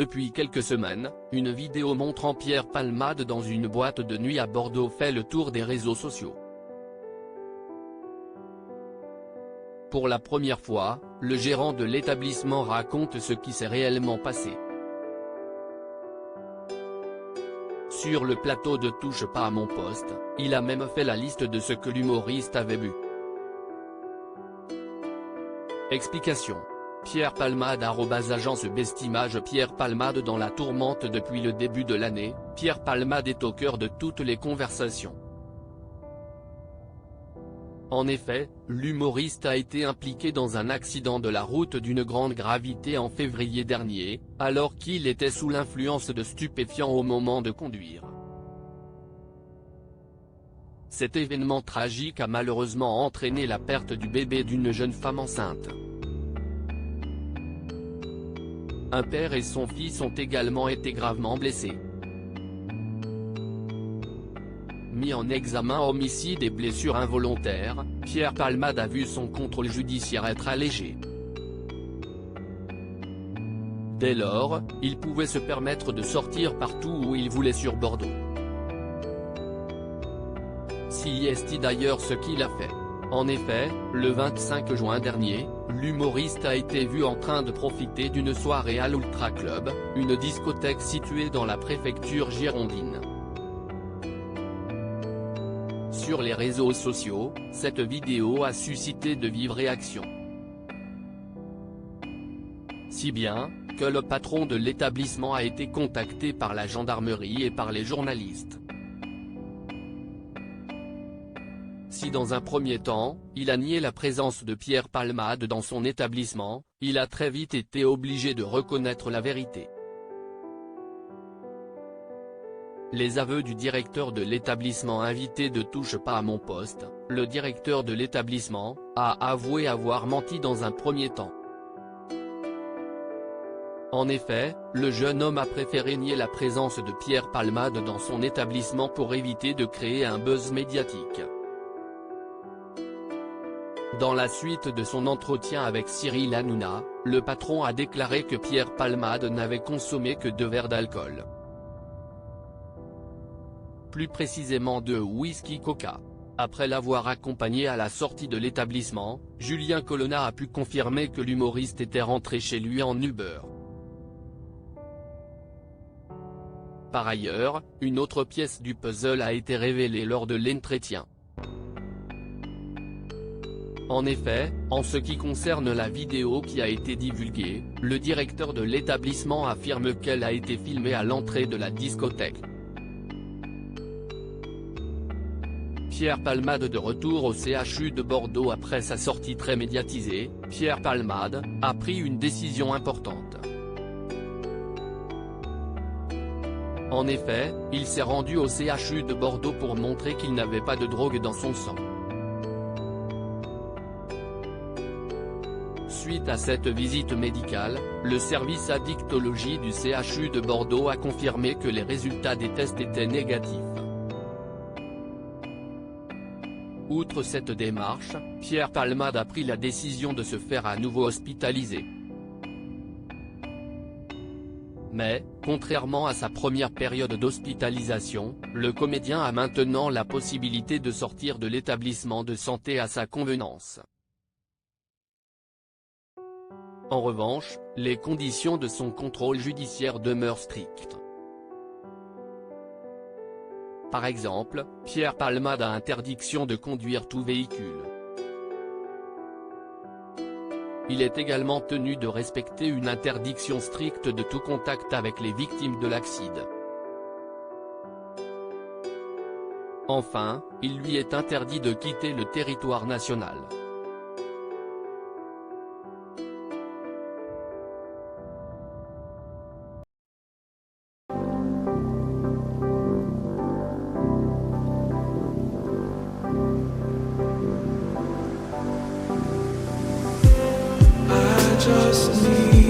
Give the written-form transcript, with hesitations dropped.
Depuis quelques semaines, une vidéo montrant Pierre Palmade dans une boîte de nuit à Bordeaux fait le tour des réseaux sociaux. Pour la première fois, le gérant de l'établissement raconte ce qui s'est réellement passé. Sur le plateau de Touche pas à mon poste, il a même fait la liste de ce que l'humoriste avait bu. Explication. Pierre Palmade @agence Bestimage. Pierre Palmade dans la tourmente depuis le début de l'année, Pierre Palmade est au cœur de toutes les conversations. En effet, l'humoriste a été impliqué dans un accident de la route d'une grande gravité en février dernier, alors qu'il était sous l'influence de stupéfiants au moment de conduire. Cet événement tragique a malheureusement entraîné la perte du bébé d'une jeune femme enceinte. Un père et son fils ont également été gravement blessés. Mis en examen homicide et blessures involontaires, Pierre Palmade a vu son contrôle judiciaire être allégé. Dès lors, il pouvait se permettre de sortir partout où il voulait sur Bordeaux. Si est d'ailleurs ce qu'il a fait. En effet, le 25 juin dernier, l'humoriste a été vu en train de profiter d'une soirée à l'Ultra Club, une discothèque située dans la préfecture girondine. Sur les réseaux sociaux, cette vidéo a suscité de vives réactions. Si bien, que le patron de l'établissement a été contacté par la gendarmerie et par les journalistes. Si dans un premier temps, il a nié la présence de Pierre Palmade dans son établissement, il a très vite été obligé de reconnaître la vérité. Les aveux du directeur de l'établissement invité de Touche pas à mon poste, le directeur de l'établissement, a avoué avoir menti dans un premier temps. En effet, le jeune homme a préféré nier la présence de Pierre Palmade dans son établissement pour éviter de créer un buzz médiatique. Dans la suite de son entretien avec Cyril Hanouna, le patron a déclaré que Pierre Palmade n'avait consommé que 2 verres d'alcool. Plus précisément 2 whisky Coca. Après l'avoir accompagné à la sortie de l'établissement, Julien Colonna a pu confirmer que l'humoriste était rentré chez lui en Uber. Par ailleurs, une autre pièce du puzzle a été révélée lors de l'entretien. En effet, en ce qui concerne la vidéo qui a été divulguée, le directeur de l'établissement affirme qu'elle a été filmée à l'entrée de la discothèque. Pierre Palmade de retour au CHU de Bordeaux après sa sortie très médiatisée, Pierre Palmade a pris une décision importante. En effet, il s'est rendu au CHU de Bordeaux pour montrer qu'il n'avait pas de drogue dans son sang. Suite à cette visite médicale, le service addictologie du CHU de Bordeaux a confirmé que les résultats des tests étaient négatifs. Outre cette démarche, Pierre Palmade a pris la décision de se faire à nouveau hospitaliser. Mais, contrairement à sa première période d'hospitalisation, le comédien a maintenant la possibilité de sortir de l'établissement de santé à sa convenance. En revanche, les conditions de son contrôle judiciaire demeurent strictes. Par exemple, Pierre Palmade a interdiction de conduire tout véhicule. Il est également tenu de respecter une interdiction stricte de tout contact avec les victimes de l'accident. Enfin, il lui est interdit de quitter le territoire national. Just need